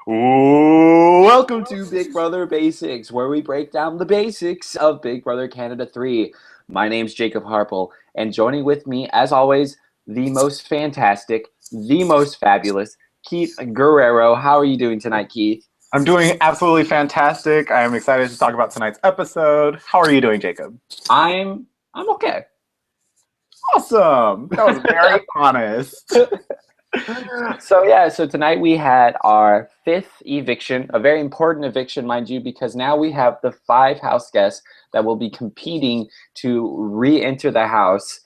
Ooh, welcome to Big Brother Basics, where we break down the basics of Big Brother Canada 3. My name's Jacob Harple, and joining with me, as always, the most fantastic, the most fabulous, Keith Guerrero. How are you doing tonight, Keith? I'm doing absolutely fantastic. I am excited to talk about tonight's episode. How are you doing, Jacob? I'm okay. Awesome. That was very honest. So tonight we had our fifth eviction, a very important eviction, mind you, because now we have the 5 house guests that will be competing to re-enter the house.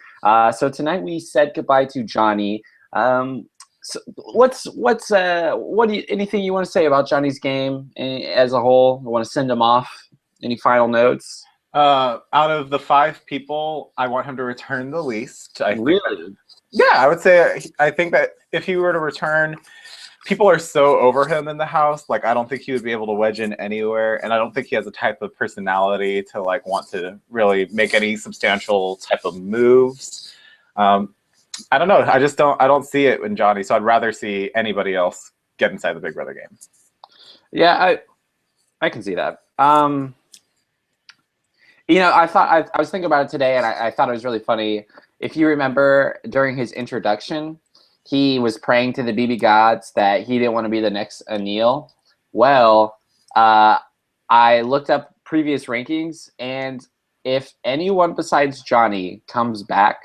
So tonight we said goodbye to Johnny. So anything you want to say about Johnny's game as a whole? You want to send him off? Any final notes? Out of the 5 people, I want him to return the least. Really? Yeah, I would say I think that if he were to return, people are so over him in the house. Like, I don't think he would be able to wedge in anywhere, and I don't think he has a type of personality to want to really make any substantial type of moves. I don't know. I don't see it in Johnny, so I'd rather see anybody else get inside the Big Brother game. Yeah, I can see that. I was thinking about it today, and I thought it was really funny. If you remember, during his introduction, he was praying to the BB gods that he didn't want to be the next Anil. Well, I looked up previous rankings, and if anyone besides Johnny comes back,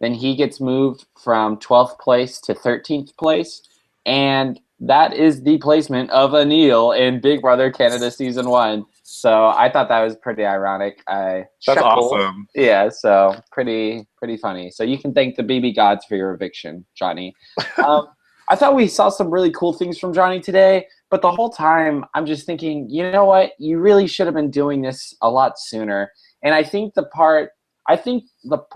then he gets moved from 12th place to 13th place, and that is the placement of Anil in Big Brother Canada Season 1. So I thought that was pretty ironic. I That's chuckled. awesome. Yeah, so pretty funny. So you can thank the BB gods for your eviction, Johnny. I thought we saw some really cool things from Johnny today, but the whole time I'm just thinking, you know what? You really should have been doing this a lot sooner. And I think the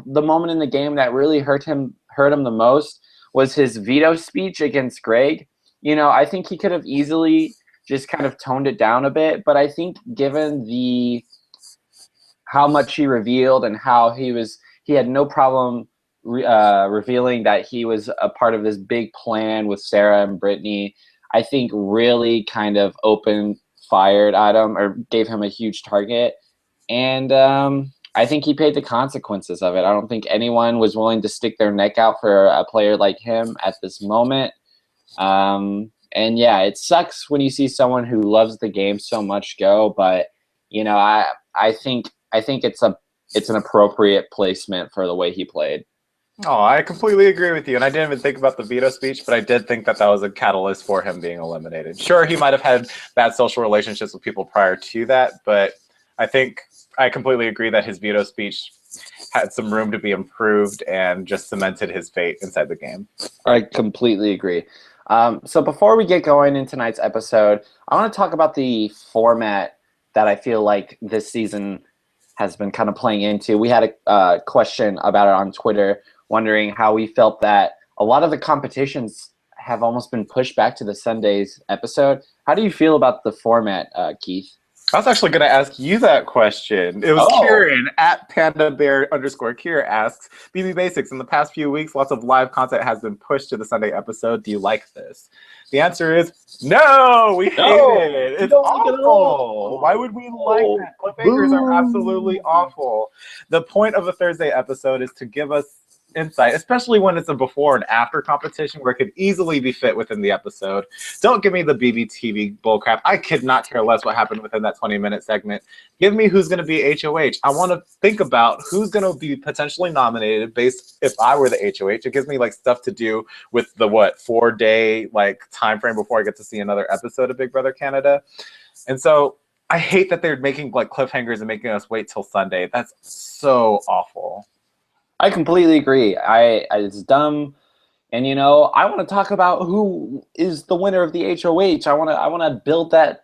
moment in the game that really hurt him the most was his veto speech against Greg. I think he could have easily just kind of toned it down a bit, but I think given how much he revealed and how he had no problem revealing that he was a part of this big plan with Sarah and Brittany, I think really kind of fired at him or gave him a huge target. And I think he paid the consequences of it. I don't think anyone was willing to stick their neck out for a player like him at this moment. And yeah, it sucks when you see someone who loves the game so much go, but I think it's an appropriate placement for the way he played. Oh, I completely agree with you. And I didn't even think about the veto speech, but I did think that was a catalyst for him being eliminated. Sure, he might have had bad social relationships with people prior to that, but I think I completely agree that his veto speech had some room to be improved and just cemented his fate inside the game. I completely agree. So before we get going in tonight's episode, I want to talk about the format that I feel like this season has been kind of playing into. We had a question about it on Twitter, wondering how we felt that a lot of the competitions have almost been pushed back to the Sunday's episode. How do you feel about the format, Keith? I was actually going to ask you that question. It was Kieran at @PandaBear_Kier asks, BB Basics, in the past few weeks, lots of live content has been pushed to the Sunday episode. Do you like this? The answer is no, we hate it. It's awful. Why would we like that? Cliffhangers are absolutely awful. The point of a Thursday episode is to give us insight, especially when it's a before and after competition where it could easily be fit within the episode. Don't give me the BBTV bullcrap. I could not care less what happened within that 20-minute segment. Give me who's going to be HOH. I want to think about who's going to be potentially nominated based if I were the HOH. It gives me stuff to do with the 4-day time frame before I get to see another episode of Big Brother Canada. And so I hate that they're making cliffhangers and making us wait till Sunday. That's so awful. I completely agree. It's dumb, and I want to talk about who is the winner of the HOH. I want to build that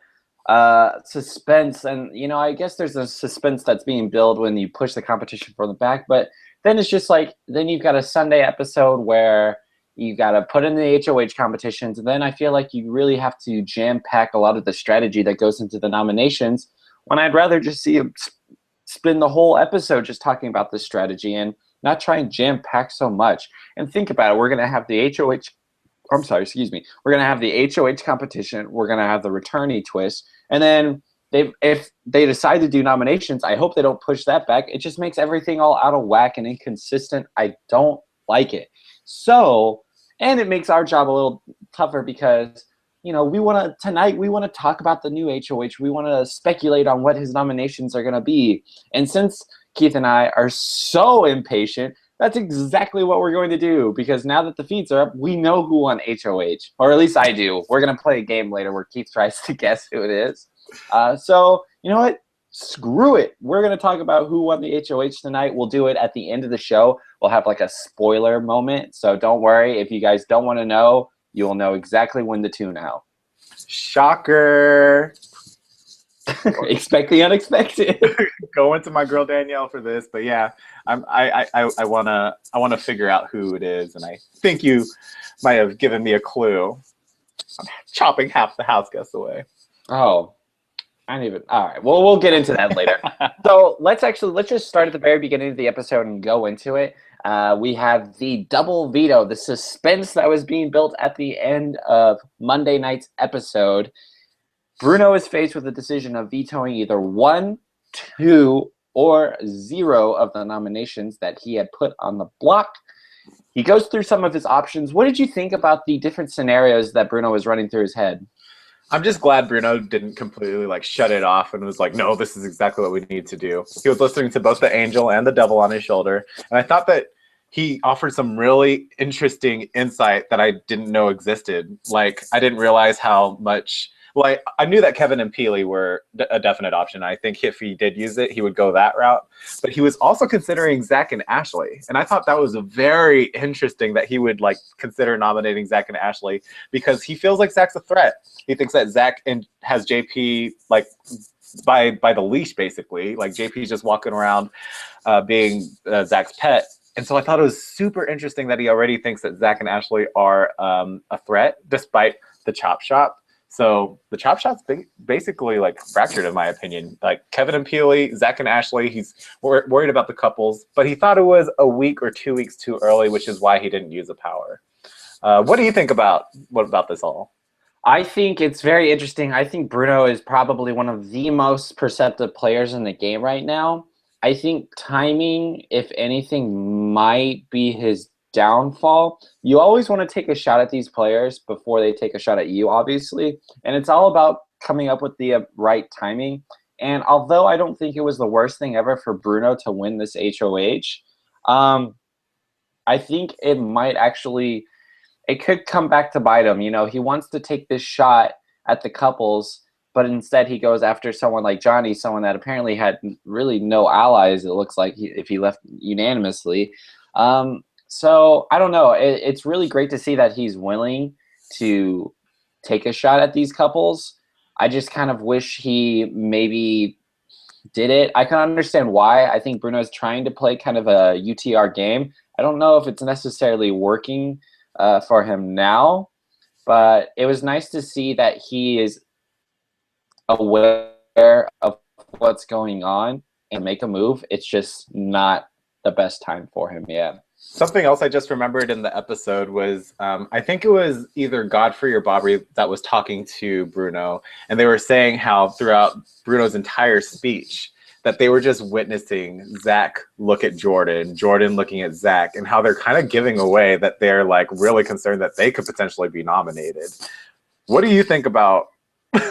suspense, and I guess there's a suspense that's being built when you push the competition further back. But then it's just then you've got a Sunday episode where you got to put in the HOH competitions, and then I feel like you really have to jam pack a lot of the strategy that goes into the nominations. When I'd rather just see him spend the whole episode just talking about this strategy and not try and jam pack so much. And think about it, we're going to have the HOH I'm sorry, excuse me. We're gonna have the HOH competition. We're gonna have the returnee twist, and then if they decide to do nominations, I hope they don't push that back. It just makes everything all out of whack and inconsistent. I don't like it. So, and it makes our job a little tougher because we want to talk about the new HOH. We want to speculate on what his nominations are gonna be, and since Keith and I are so impatient, that's exactly what we're going to do, because now that the feeds are up, we know who won HOH, or at least I do. We're going to play a game later where Keith tries to guess who it is. So, you know what? Screw it. We're going to talk about who won the HOH tonight. We'll do it at the end of the show. We'll have like a spoiler moment. So don't worry. If you guys don't want to know, you will know exactly when to tune out. Shocker. Expect the unexpected. Going to my girl Danielle for this, but yeah, I wanna figure out who it is, and I think you might have given me a clue. I'm chopping half the house guests away. Oh, I didn't even. All right, well, we'll get into that later. So let's just start at the very beginning of the episode and go into it. We have the double veto, the suspense that was being built at the end of Monday night's episode. Bruno is faced with the decision of vetoing either 1, 2, or 0 of the nominations that he had put on the block. He goes through some of his options. What did you think about the different scenarios that Bruno was running through his head? I'm just glad Bruno didn't completely shut it off and was like, no, this is exactly what we need to do. He was listening to both the angel and the devil on his shoulder. And I thought that he offered some really interesting insight that I didn't know existed. Like, I didn't realize how much... Well, I knew that Kevin and Peely were a definite option. I think if he did use it, he would go that route. But he was also considering Zach and Ashley. And I thought that was very interesting that he would consider nominating Zach and Ashley, because he feels like Zach's a threat. He thinks that Zach has JP by the leash, basically. Like, JP's just walking around being Zach's pet. And so I thought it was super interesting that he already thinks that Zach and Ashley are a threat, despite the chop shop. So the chop shop's basically fractured, in my opinion. Like, Kevin and Peely, Zach and Ashley, he's worried about the couples, but he thought it was a week or 2 weeks too early, which is why he didn't use the power. What do you think about this all? I think it's very interesting. I think Bruno is probably one of the most perceptive players in the game right now. I think timing, if anything, might be his downfall. You always want to take a shot at these players before they take a shot at you, obviously. And it's all about coming up with the right timing. And although I don't think it was the worst thing ever for Bruno to win this HOH, I think it might actually, it could come back to bite him. He wants to take this shot at the couples, but instead he goes after someone like Johnny, someone that apparently had really no allies, it looks like, if he left unanimously. So I don't know. It's really great to see that he's willing to take a shot at these couples. I just kind of wish he maybe did it. I can understand why. I think Bruno's trying to play kind of a UTR game. I don't know if it's necessarily working for him now, but it was nice to see that he is aware of what's going on and make a move. It's just not the best time for him yet. Something else I just remembered in the episode was, I think it was either Godfrey or Bobby that was talking to Bruno, and they were saying how throughout Bruno's entire speech that they were just witnessing Zach look at Jordan, Jordan looking at Zach, and how they're kind of giving away that they're really concerned that they could potentially be nominated. What do you think about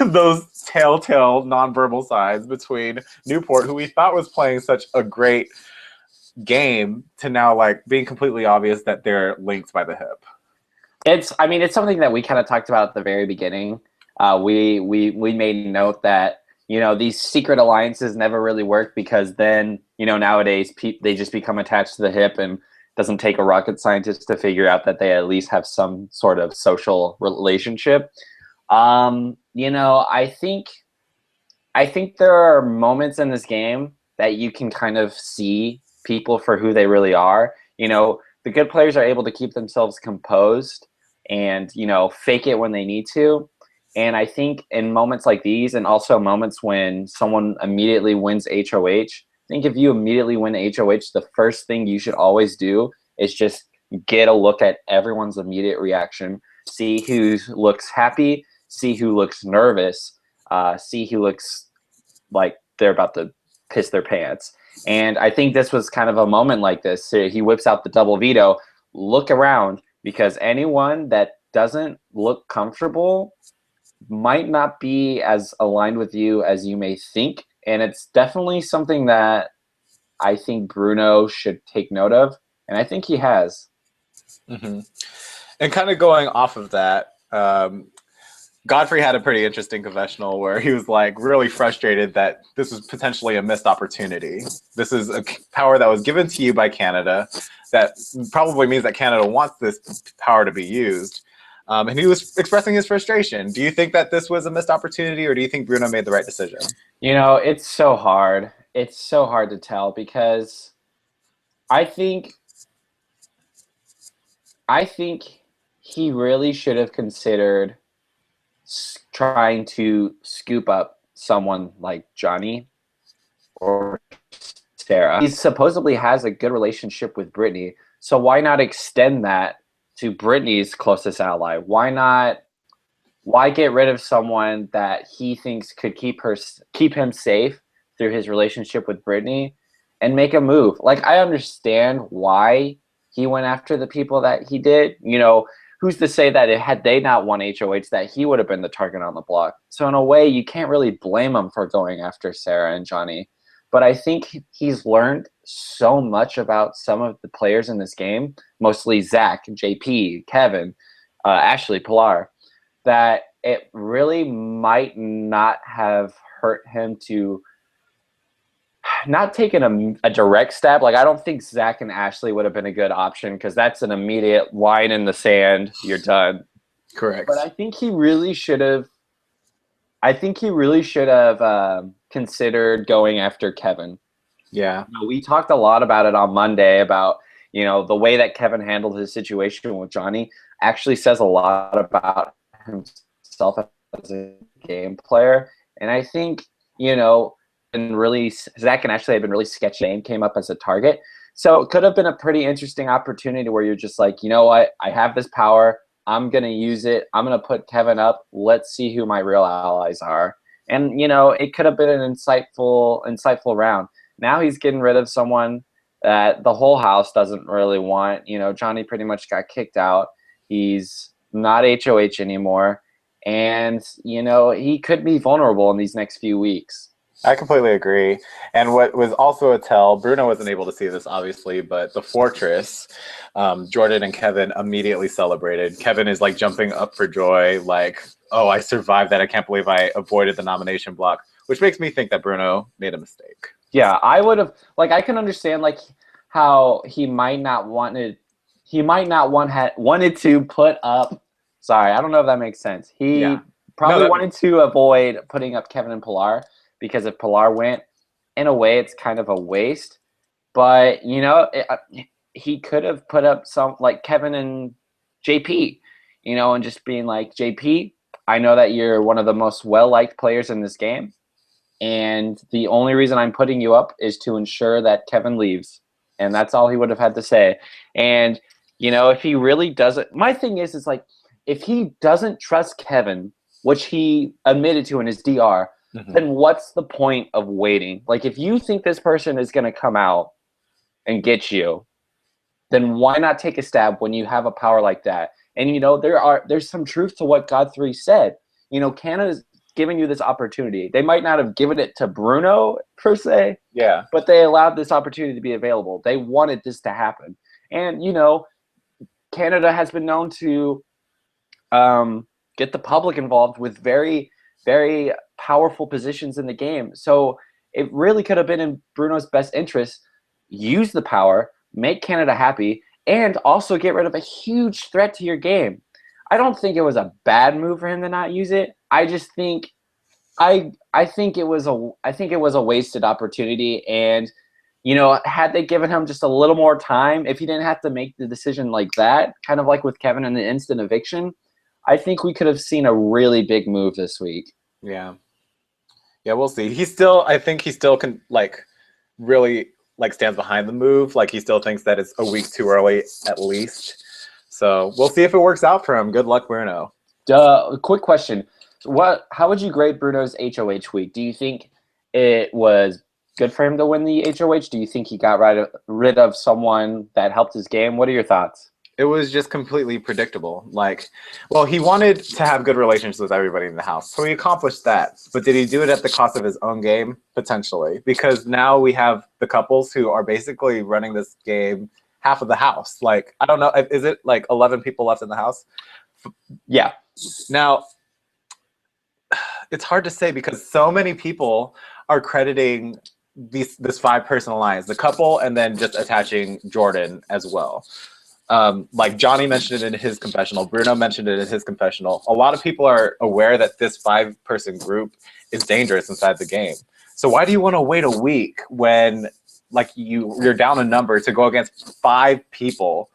those telltale nonverbal signs between Newport, who we thought was playing such a great game, to now being completely obvious that they're linked by the hip? It's something that we kind of talked about at the very beginning. We made note that these secret alliances never really work, because then nowadays they just become attached to the hip, and it doesn't take a rocket scientist to figure out that they at least have some sort of social relationship. I think there are moments in this game that you can kind of see people for who they really are. The good players are able to keep themselves composed and, fake it when they need to. And I think in moments like these, and also moments when someone immediately wins HOH, I think if you immediately win HOH, the first thing you should always do is just get a look at everyone's immediate reaction. see who looks happy, see who looks nervous, see who looks like they're about to piss their pants. And I think this was kind of a moment like this. So he whips out the double veto. Look around, because anyone that doesn't look comfortable might not be as aligned with you as you may think. And it's definitely something that I think Bruno should take note of. And I think he has. Mm-hmm. And kind of going off of that, Godfrey had a pretty interesting confessional where he was like really frustrated that this was potentially a missed opportunity. This is a power that was given to you by Canada that probably means that Canada wants this power to be used. And he was expressing his frustration. Do you think that this was a missed opportunity, or do you think Bruno made the right decision? You know, it's so hard. It's so hard to tell, because I think he really should have considered trying to scoop up someone like Johnny or Sarah. He supposedly has a good relationship with Brittany, so why not extend that to Brittany's closest ally? Why get rid of someone that he thinks could keep him safe through his relationship with Brittany and make a move? Like, I understand why he went after the people that he did. You know, who's to say that had they not won HOH that he would have been the target on the block? So in a way, you can't really blame him for going after Sarah and Johnny. But I think he's learned so much about some of the players in this game, mostly Zach, JP, Kevin, Ashley, Pilar, that it really might not have hurt him to not taking a direct stab. Like, I don't think Zach and Ashley would have been a good option, because that's an immediate line in the sand. You're done. Correct. But I think he really should have. Considered going after Kevin. Yeah. You know, we talked a lot about it on Monday about, you know, the way that Kevin handled his situation with Johnny actually says a lot about himself as a game player. And I think, you know, Zach and Ashley have been really sketchy. Name came up as a target. So it could have been a pretty interesting opportunity where you're just like, you know what, I have this power. I'm going to use it. I'm going to put Kevin up. Let's see who my real allies are. And, you know, it could have been an insightful round. Now he's getting rid of someone that the whole house doesn't really want. You know, Johnny pretty much got kicked out. He's not HOH anymore. And, you know, he could be vulnerable in these next few weeks. I completely agree. And what was also a tell, Bruno wasn't able to see this, obviously, but the Fortress, Jordan and Kevin immediately celebrated. Kevin is like jumping up for joy, like, oh, I survived that. I can't believe I avoided the nomination block, which makes me think that Bruno made a mistake. Yeah, I would have, like, I can understand, like, how he might not wanted to put up, sorry, I don't know if that makes sense. He probably wanted to avoid putting up Kevin and Pilar, because if Pilar went, in a way, it's kind of a waste. But, you know, he could have put up some, like, Kevin and JP, you know, and just being like, JP, I know that you're one of the most well-liked players in this game, and the only reason I'm putting you up is to ensure that Kevin leaves. And that's all he would have had to say. And, you know, if he really doesn't, my thing is like, if he doesn't trust Kevin, which he admitted to in his DR, then what's the point of waiting? Like, if you think this person is going to come out and get you, then why not take a stab when you have a power like that? And, you know, there's some truth to what Godfrey said. You know, Canada's giving you this opportunity. They might not have given it to Bruno, per se. Yeah. But they allowed this opportunity to be available. They wanted this to happen. And, you know, Canada has been known to get the public involved with very, very powerful positions in the game. So it really could have been in Bruno's best interest. Use the power, make Canada happy, and also get rid of a huge threat to your game. I don't think it was a bad move for him to not use it. I just think I think it was a wasted opportunity. And, you know, had they given him just a little more time, if he didn't have to make the decision like that, kind of like with Kevin in the instant eviction, I think we could have seen a really big move this week. Yeah. Yeah, we'll see. I think he still can, like, really, like, stands behind the move. Like, he still thinks that it's a week too early, at least. So we'll see if it works out for him. Good luck, Bruno. Quick question. How would you grade Bruno's HOH week? Do you think it was good for him to win the HOH? Do you think he got rid of someone that helped his game? What are your thoughts? It was just completely predictable. Like, well, he wanted to have good relations with everybody in the house, so he accomplished that. But did he do it at the cost of his own game? Potentially, because now we have the couples who are basically running this game half of the house. Like, I don't know, is it like 11 people left in the house? Yeah. Now, it's hard to say because so many people are crediting this 5-person alliance, the couple, and then just attaching Jordan as well. Like Johnny mentioned it in his confessional, Bruno mentioned it in his confessional. A lot of people are aware that this 5-person group is dangerous inside the game. So why do you want to wait a week when like you're down a number to go against 5 people?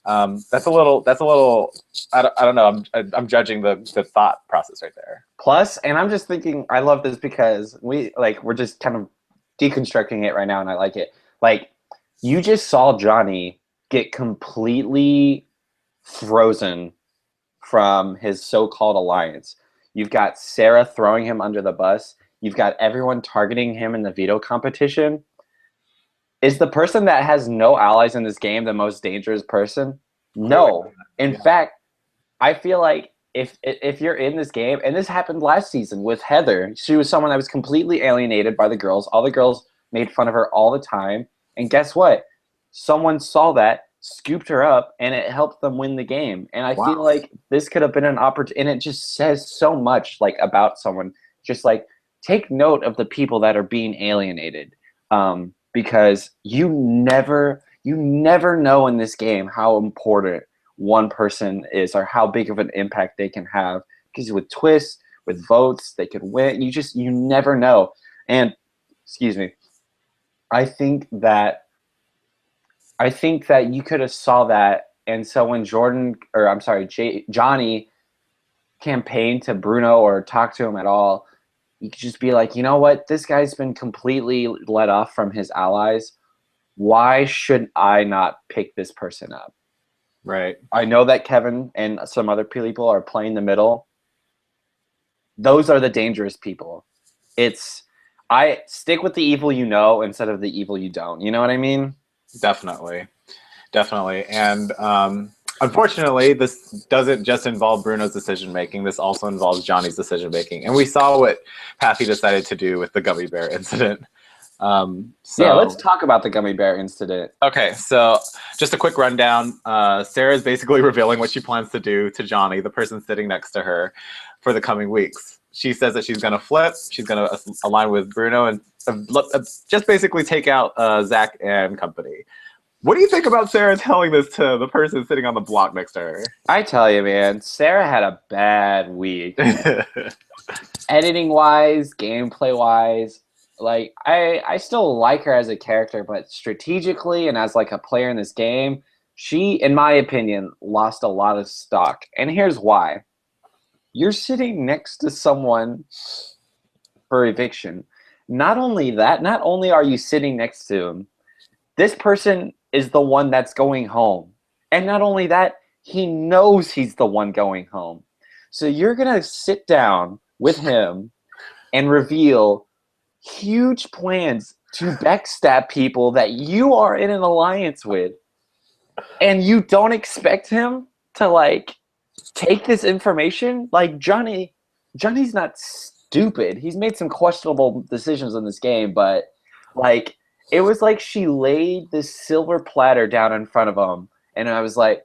That's a little. I don't know. I'm judging the thought process right there. Plus, and I'm just thinking, I love this because we're just kind of deconstructing it right now, and I like it. Like, you just saw Johnny get completely frozen from his so-called alliance. You've got Sarah throwing him under the bus. You've got everyone targeting him in the veto competition. Is the person that has no allies in this game the most dangerous person? No. In fact, I feel like if you're in this game, and this happened last season with Heather, she was someone that was completely alienated by the girls. All the girls made fun of her all the time. And guess what? Someone saw that, scooped her up, and it helped them win the game. And I feel like this could have been an opportunity, and it just says so much like about someone. Just like, take note of the people that are being alienated. Because you never know in this game how important one person is or how big of an impact they can have. Because with twists, with votes, they could win. You never know. And excuse me, I think that you could have saw that. And so when Johnny campaigned to Bruno or talked to him at all, you could just be like, you know what? This guy's been completely let off from his allies. Why should I not pick this person up? Right. I know that Kevin and some other people are playing the middle. Those are the dangerous people. I stick with the evil you know instead of the evil you don't. You know what I mean? Definitely. And unfortunately, this doesn't just involve Bruno's decision making. This also involves Johnny's decision making, and we saw what Pappy decided to do with the gummy bear incident. Yeah, let's talk about the gummy bear incident. Okay, so just a quick rundown. Sarah's basically revealing what she plans to do to Johnny, the person sitting next to her, for the coming weeks. She says that she's going to flip. She's going to align with Bruno and just basically take out Zach and company. What do you think about Sarah telling this to the person sitting on the block next to her? I tell you, man, Sarah had a bad week. Editing-wise, gameplay-wise, like, I still like her as a character, but strategically and as, like, a player in this game, she, in my opinion, lost a lot of stock. And here's why. You're sitting next to someone for eviction. Not only are you sitting next to him, this person is the one that's going home. And not only that, he knows he's the one going home. So you're going to sit down with him and reveal huge plans to backstab people that you are in an alliance with. And you don't expect him to, like, take this information? Like, Johnny's not stupid. He's made some questionable decisions in this game, but, like, it was like she laid this silver platter down in front of him, and was like,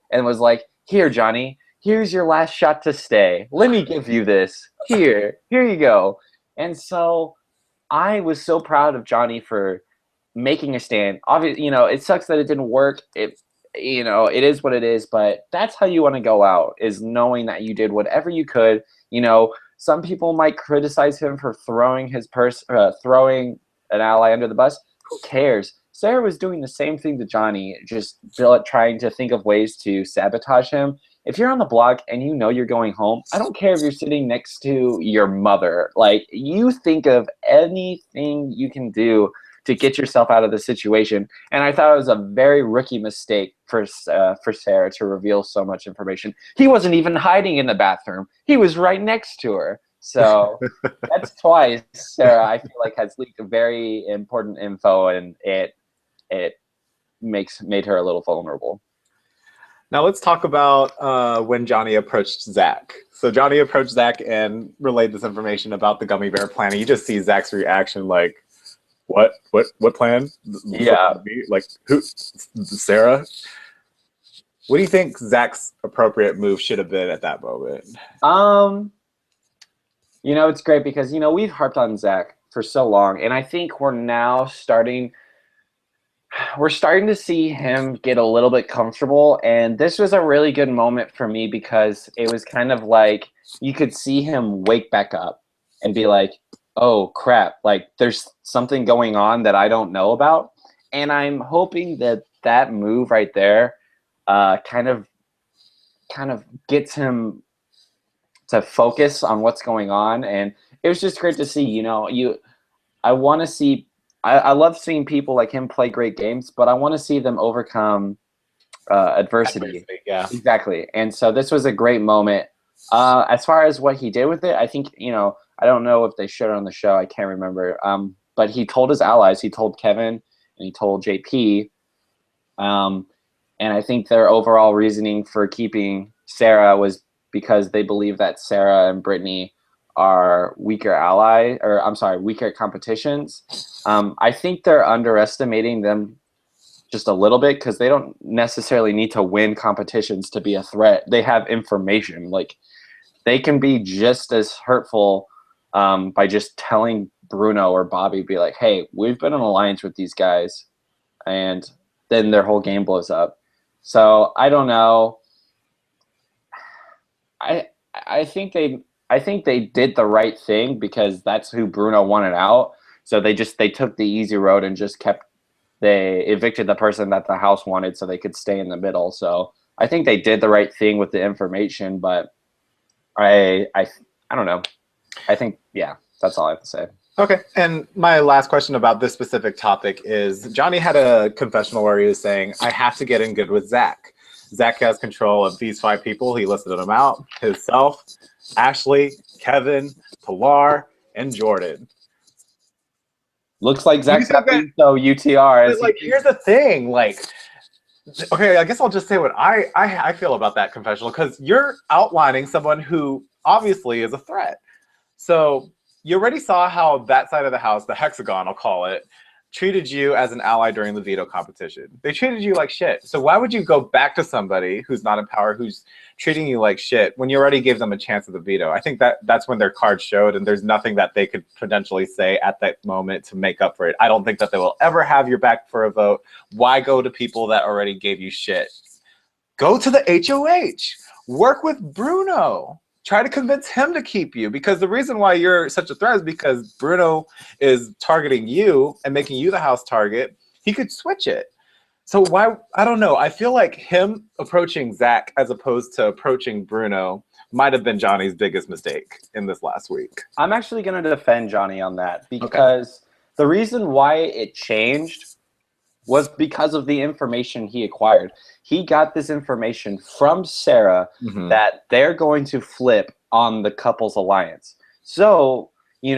here, Johnny, here's your last shot to stay. Let me give you this. Here you go. And so I was so proud of Johnny for making a stand. Obviously, it sucks that it didn't work. It is what it is, but that's how you want to go out, is knowing that you did whatever you could. Some people might criticize him for throwing throwing an ally under the bus. Who cares? Sarah was doing the same thing to Johnny, just trying to think of ways to sabotage him. If you're on the block and you know you're going home, I don't care if you're sitting next to your mother. Like, you think of anything you can do to get yourself out of the situation. And I thought it was a very rookie mistake for Sarah to reveal so much information. He wasn't even hiding in the bathroom. He was right next to her. So that's twice Sarah, I feel like, has leaked very important info, and it made her a little vulnerable. Now let's talk about when Johnny approached Zach. So Johnny approached Zach and relayed this information about the gummy bear plan. And you just see Zach's reaction, like, "What plan? Yeah, like who? Sarah? What do you think Zach's appropriate move should have been at that moment?" It's great because we've harped on Zach for so long, and I think we're now starting to see him get a little bit comfortable. And this was a really good moment for me because it was kind of like you could see him wake back up and be like, oh crap, like there's something going on that I don't know about. And I'm hoping that move right there kind of gets him to focus on what's going on. And it was just great to see. I want to see. I love seeing people like him play great games, but I want to see them overcome adversity. Yeah, exactly. And so this was a great moment. As far as what he did with it, I think I don't know if they showed it on the show. I can't remember. But he told his allies. He told Kevin and he told JP. And I think their overall reasoning for keeping Sarah was because they believe that Sarah and Brittany are weaker competitions. I think they're underestimating them just a little bit because they don't necessarily need to win competitions to be a threat. They have information. Like, they can be just as hurtful by just telling Bruno or Bobby, be like, hey, we've been in alliance with these guys, and then their whole game blows up. So I don't know. I think they did the right thing because that's who Bruno wanted out. So they took the easy road and just they evicted the person that the house wanted so they could stay in the middle. So I think they did the right thing with the information, but I don't know. I think, yeah, that's all I have to say. Okay, and my last question about this specific topic is Johnny had a confessional where he was saying, I have to get in good with Zach. Zach has control of these 5 people. He listed them out: himself, Ashley, Kevin, Pilar, and Jordan. Looks like Zach's got so UTR. But, like, here's the thing, like, okay, I guess I'll just say what I feel about that confessional, because you're outlining someone who obviously is a threat. So you already saw how that side of the house, the hexagon, I'll call it, treated you as an ally during the veto competition. They treated you like shit. So why would you go back to somebody who's not in power, who's treating you like shit, when you already gave them a chance at the veto? I think that's when their cards showed, and there's nothing that they could potentially say at that moment to make up for it. I don't think that they will ever have your back for a vote. Why go to people that already gave you shit? Go to the HOH. Work with Bruno. Try to convince him to keep you, because the reason why you're such a threat is because Bruno is targeting you and making you the house target. He could switch it. So why? I don't know. I feel like him approaching Zach as opposed to approaching Bruno might have been Johnny's biggest mistake in this last week. I'm actually going to defend Johnny on that because the reason why it changed was because of the information he acquired. He got this information from Sarah that they're going to flip on the couple's alliance. So, you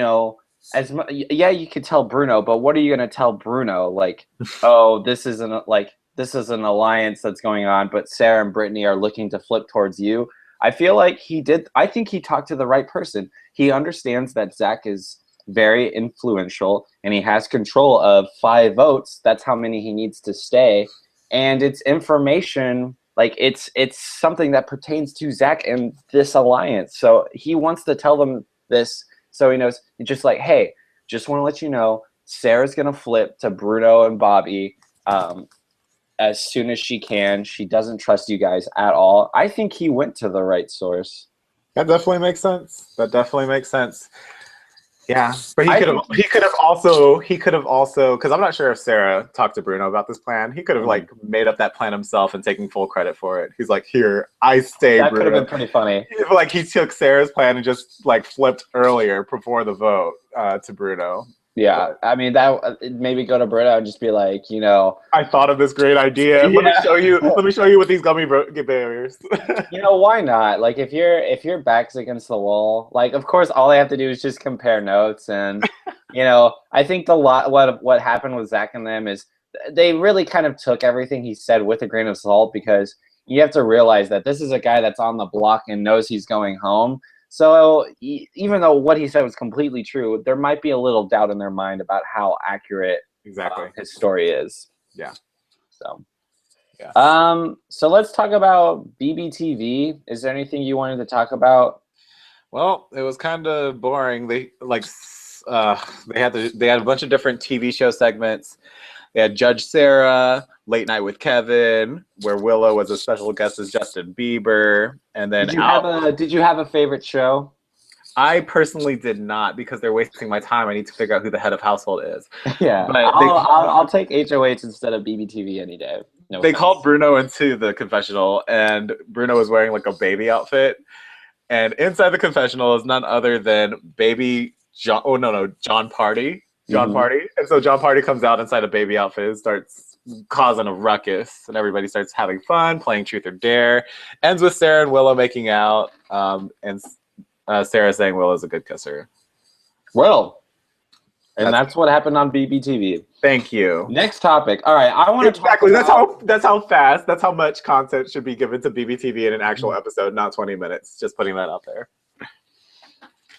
could tell Bruno, but what are you going to tell Bruno? Like, oh, this is an alliance that's going on, but Sarah and Brittany are looking to flip towards you. I feel like I think he talked to the right person. He understands that Zach is very influential and he has control of 5 votes. That's how many he needs to stay. And it's information, like it's something that pertains to Zach and this alliance. So he wants to tell them this so he knows. It's just like, hey, just want to let you know, Sarah's going to flip to Bruno and Bobby as soon as she can. She doesn't trust you guys at all. I think he went to the right source. That definitely makes sense. Yeah, but he could have also because I'm not sure if Sarah talked to Bruno about this plan. He could have like made up that plan himself and taken full credit for it. He's like, here, I stay. That Bruno. Could have been pretty funny. Like he took Sarah's plan and just like flipped earlier before the vote to Bruno. Yeah, I mean that maybe go to Bruno and just be like, you know, I thought of this great idea. Let me yeah. show you. Let me show you with these gummy bears. You know, why not? Like if your back's against the wall, like of course all I have to do is just compare notes and you know, I think the lot what happened with Zach and them is they really kind of took everything he said with a grain of salt because you have to realize that this is a guy that's on the block and knows he's going home. So even though what he said was completely true, there might be a little doubt in their mind about how accurate Exactly. his story is. Yeah. So. Yeah. So let's talk about BBTV. Is there anything you wanted to talk about? Well, it was kind of boring. They had a bunch of different TV show segments. They had Judge Sarah, Late Night with Kevin, where Willow was a special guest as Justin Bieber, and then Did you have a favorite show? I personally did not because they're wasting my time. I need to figure out who the head of household is. Yeah, But I'll take HOH instead of BBTV any day. No they offense. called Bruno into the confessional, and Bruno was wearing like a baby outfit. And inside the confessional is none other than baby John. Oh no, John Party. John Party. And so John Party comes out inside a baby outfit and starts causing a ruckus, and everybody starts having fun, playing Truth or Dare. Ends with Sarah and Willow making out, and Sarah saying Willow's a good kisser. Well, and that's what happened on BBTV. Thank you. Next topic. All right, I want to exactly. That's how fast. That's how much content should be given to BBTV in an actual episode, not 20 minutes. Just putting that out there.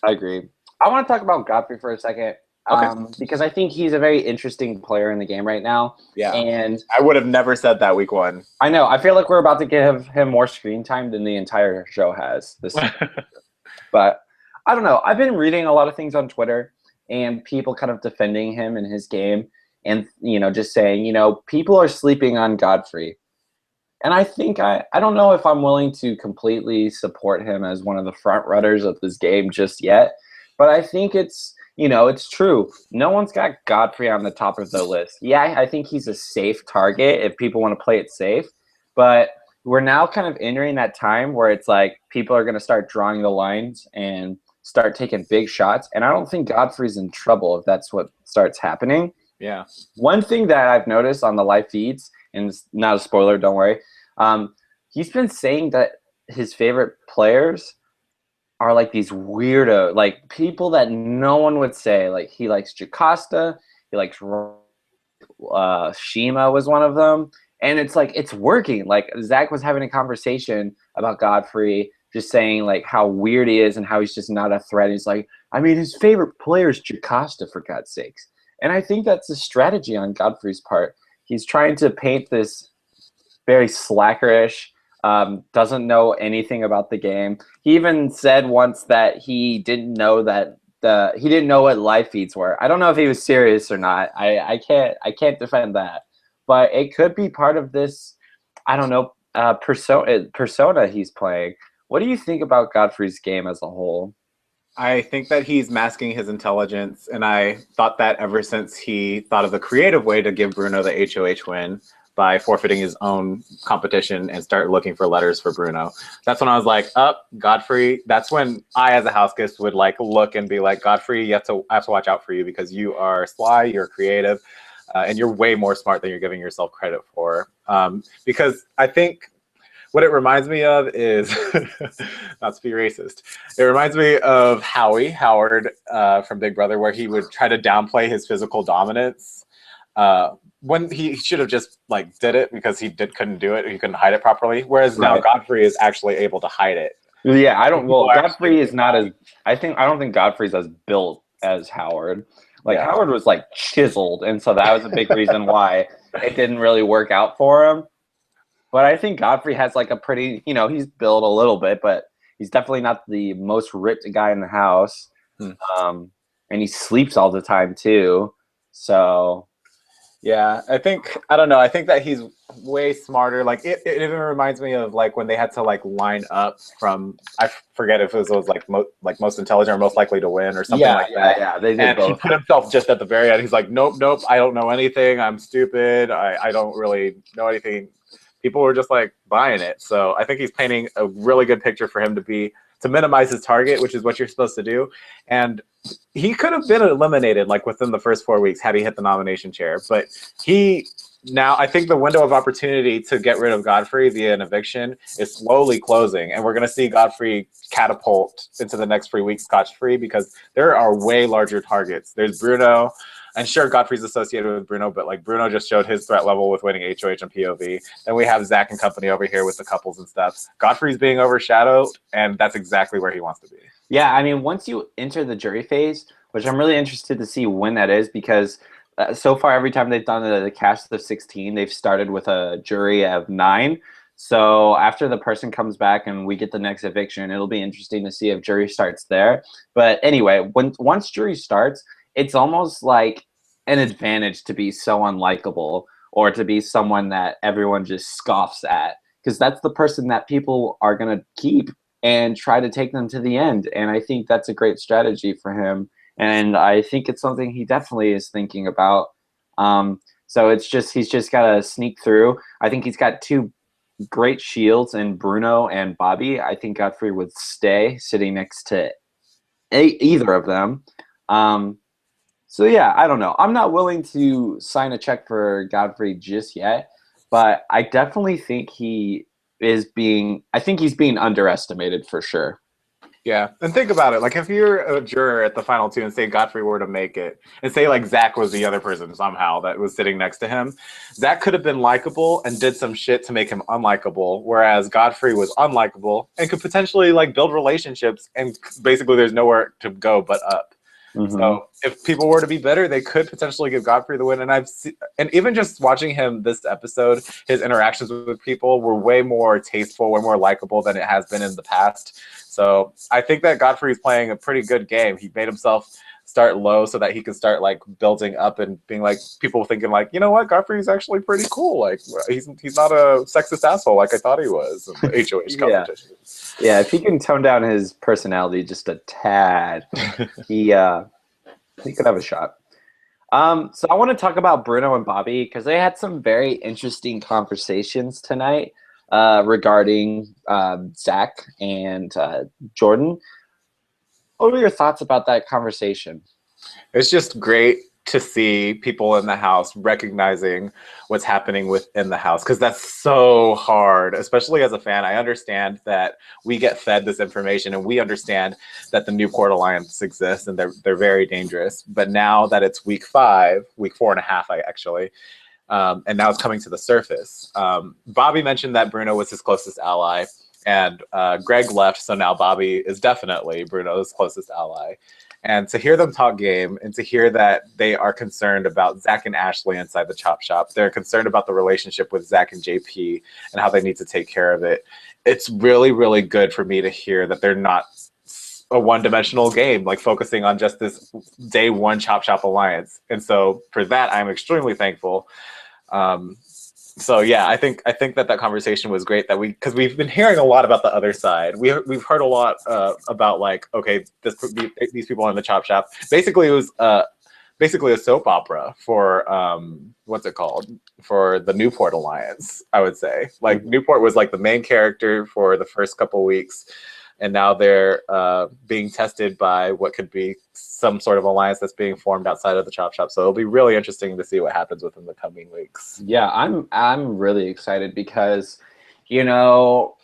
I agree. I want to talk about Godfrey for a second. Because I think he's a very interesting player in the game right now. Yeah. And I would have never said that week one. I know. I feel like we're about to give him more screen time than the entire show has this But I don't know. I've been reading a lot of things on Twitter and people kind of defending him and his game and, you know, just saying, you know, people are sleeping on Godfrey. And I think I don't know if I'm willing to completely support him as one of the front runners of this game just yet. But I think it's, you know, it's true. No one's got Godfrey on the top of the list. Yeah, I think he's a safe target if people want to play it safe. But we're now kind of entering that time where it's like people are going to start drawing the lines and start taking big shots. And I don't think Godfrey's in trouble if that's what starts happening. Yeah. One thing that I've noticed on the live feeds, and it's not a spoiler, don't worry, he's been saying that his favorite players are like these weirdo, like people that no one would say. Like he likes Jocasta, he likes Shima was one of them, and it's like it's working. Like Zach was having a conversation about Godfrey, just saying like how weird he is and how he's just not a threat. He's like, I mean, his favorite player is Jocasta, for God's sakes. And I think that's a strategy on Godfrey's part. He's trying to paint this very slackerish, doesn't know anything about the game. He even said once that he didn't know what live feeds were. I don't know if he was serious or not. I can't defend that, but it could be part of this. I don't know persona he's playing. What do you think about Godfrey's game as a whole? I think that he's masking his intelligence, and I thought that ever since he thought of the creative way to give Bruno the HOH win by forfeiting his own competition and start looking for letters for Bruno. That's when I was like, Godfrey. That's when I, as a house guest, would like look and be like, Godfrey, I have to watch out for you because you are sly, you're creative, and you're way more smart than you're giving yourself credit for. Because I think what it reminds me of is, not to be racist, it reminds me of Howard from Big Brother, where he would try to downplay his physical dominance. When he should have just like did it because he couldn't do it, he couldn't hide it properly. Whereas now Godfrey is actually able to hide it. Yeah, Godfrey is not as I don't think Godfrey's as built as Howard. Like Howard was like chiseled, and so that was a big reason why it didn't really work out for him. But I think Godfrey has like a pretty, you know, he's built a little bit, but he's definitely not the most ripped guy in the house. And he sleeps all the time too. So yeah, I think that he's way smarter. Like it even reminds me of like when they had to like line up from, I forget if it was like most intelligent or most likely to win or something like that. Yeah, they did and both. He put himself just at the very end. He's like, nope, I don't know anything. I'm stupid. I don't really know anything. People were just like buying it. So I think he's painting a really good picture for him to be to minimize his target, which is what you're supposed to do. And he could have been eliminated like within the first 4 weeks had he hit the nomination chair. But now I think the window of opportunity to get rid of Godfrey via an eviction is slowly closing, and we're going to see Godfrey catapult into the next 3 weeks scotch-free because there are way larger targets. There's Bruno, and sure, Godfrey's associated with Bruno, but like Bruno just showed his threat level with winning HOH and POV. Then we have Zach and company over here with the couples and stuff. Godfrey's being overshadowed, and that's exactly where he wants to be. Yeah, I mean, once you enter the jury phase, which I'm really interested to see when that is, because so far every time they've done the cast of 16, they've started with a jury of 9. So after the person comes back and we get the next eviction, it'll be interesting to see if jury starts there. But anyway, once jury starts, it's almost like an advantage to be so unlikable or to be someone that everyone just scoffs at, because that's the person that people are going to keep and try to take them to the end. And I think that's a great strategy for him. And I think it's something he definitely is thinking about. So he's just got to sneak through. I think he's got 2 great shields in Bruno and Bobby. I think Godfrey would stay sitting next to either of them. So yeah, I don't know. I'm not willing to sign a check for Godfrey just yet, but I definitely think he's being underestimated for sure. Yeah, and think about it. Like, if you're a juror at the final 2 and say Godfrey were to make it, and say like Zach was the other person somehow that was sitting next to him, Zach could have been likable and did some shit to make him unlikable, whereas Godfrey was unlikable and could potentially like build relationships, and basically there's nowhere to go but up. Mm-hmm. So if people were to be better, they could potentially give Godfrey the win. And even just watching him this episode, his interactions with people were way more tasteful, way more likable than it has been in the past. So I think that Godfrey is playing a pretty good game. He made himself start low so that he can start like building up and being like, people thinking like, you know what, Godfrey's actually pretty cool. Like he's not a sexist asshole like I thought he was in the HOH competition. Yeah, if he can tone down his personality just a tad, he could have a shot. So I want to talk about Bruno and Bobby because they had some very interesting conversations tonight regarding Zach and Jordan. What were your thoughts about that conversation? It's just great to see people in the house recognizing what's happening within the house, because that's so hard, especially as a fan. I understand that we get fed this information and we understand that the Newport Alliance exists and they're very dangerous. But now that it's week 4 and a half, and now it's coming to the surface. Bobby mentioned that Bruno was his closest ally, and Greg left, so now Bobby is definitely Bruno's closest ally. And to hear them talk game and to hear that they are concerned about Zach and Ashley inside the Chop Shop, they're concerned about the relationship with Zach and JP and how they need to take care of it. It's really, really good for me to hear that they're not a one-dimensional game, like focusing on just this day 1 Chop Shop alliance. And so for that, I'm extremely thankful. So yeah, I think that conversation was great, because we've been hearing a lot about the other side. We've heard a lot about like, okay, these people in the Chop Shop. Basically, it was basically a soap opera for what's it called, for the Newport Alliance. I would say like Newport was like the main character for the first couple weeks, and now they're being tested by what could be some sort of alliance that's being formed outside of the Chop Shop. So it'll be really interesting to see what happens within the coming weeks. Yeah, I'm really excited because, we've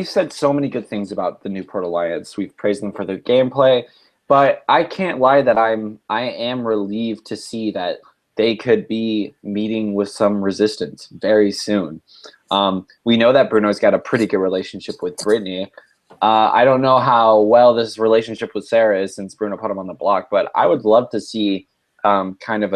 said so many good things about the Newport Alliance. We've praised them for their gameplay, but I can't lie that I am relieved to see that they could be meeting with some resistance very soon. We know that Bruno's got a pretty good relationship with Brittany. I don't know how well this relationship with Sarah is since Bruno put him on the block, but I would love to see kind of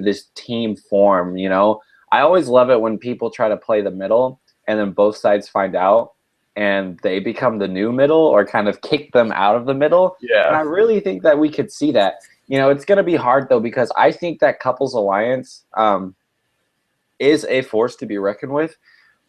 this team form, I always love it when people try to play the middle and then both sides find out and they become the new middle or kind of kick them out of the middle. Yeah. And I really think that we could see that. It's going to be hard, though, because I think that Couples Alliance is a force to be reckoned with.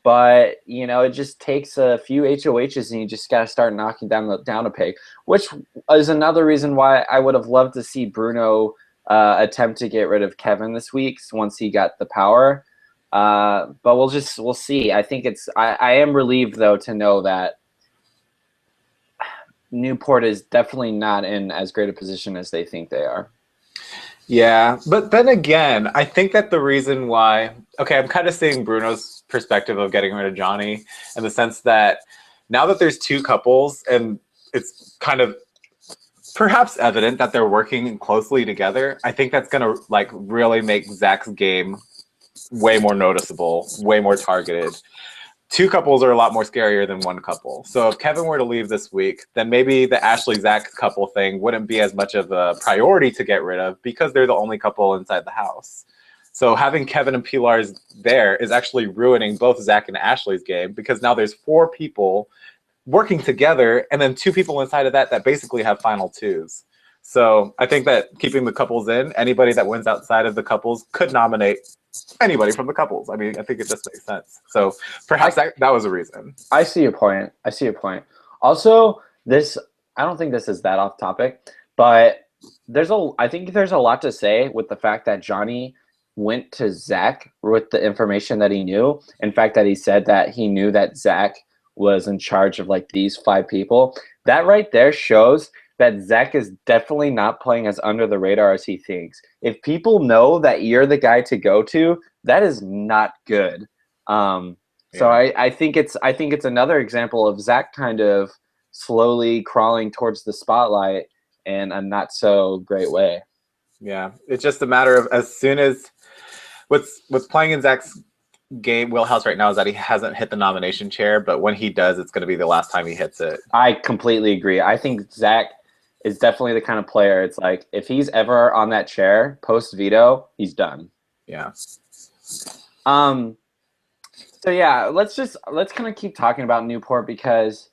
But, it just takes a few HOHs and you just got to start knocking down a peg, which is another reason why I would have loved to see Bruno attempt to get rid of Kevin this week once he got the power. But we'll see. I think I am relieved, though, to know that Newport is definitely not in as great a position as they think they are. Yeah, but then again, I think that the reason why, okay, I'm kind of seeing Bruno's perspective of getting rid of Johnny in the sense that now that there's two couples and it's kind of perhaps evident that they're working closely together, I think that's going to like really make Zach's game way more noticeable, way more targeted. Two couples are a lot more scarier than one couple. So if Kevin were to leave this week, then maybe the Ashley Zach couple thing wouldn't be as much of a priority to get rid of because they're the only couple inside the house. So having Kevin and Pilar's there is actually ruining both Zach and Ashley's game because now there's four people working together and then two people inside of that basically have final twos. So I think that keeping the couples in, anybody that wins outside of the couples could nominate anybody from the couples. I mean, I think it just makes sense. So perhaps that was a reason. I see your point. Also, I don't think this is that off topic, but I think there's a lot to say with the fact that Johnny went to Zach with the information that he knew. In fact, that he said that he knew that Zach was in charge of like these 5 people. That right there shows that Zach is definitely not playing as under the radar as he thinks. If people know that you're the guy to go to, that is not good. So I think it's another example of Zach kind of slowly crawling towards the spotlight in a not so great way. Yeah, it's just a matter of as soon as what's playing in Zach's game wheelhouse right now is that he hasn't hit the nomination chair, but when he does, it's going to be the last time he hits it. I completely agree. I think Zach is definitely the kind of player. It's like if he's ever on that chair post veto, he's done. Yeah. So yeah, let's kind of keep talking about Newport because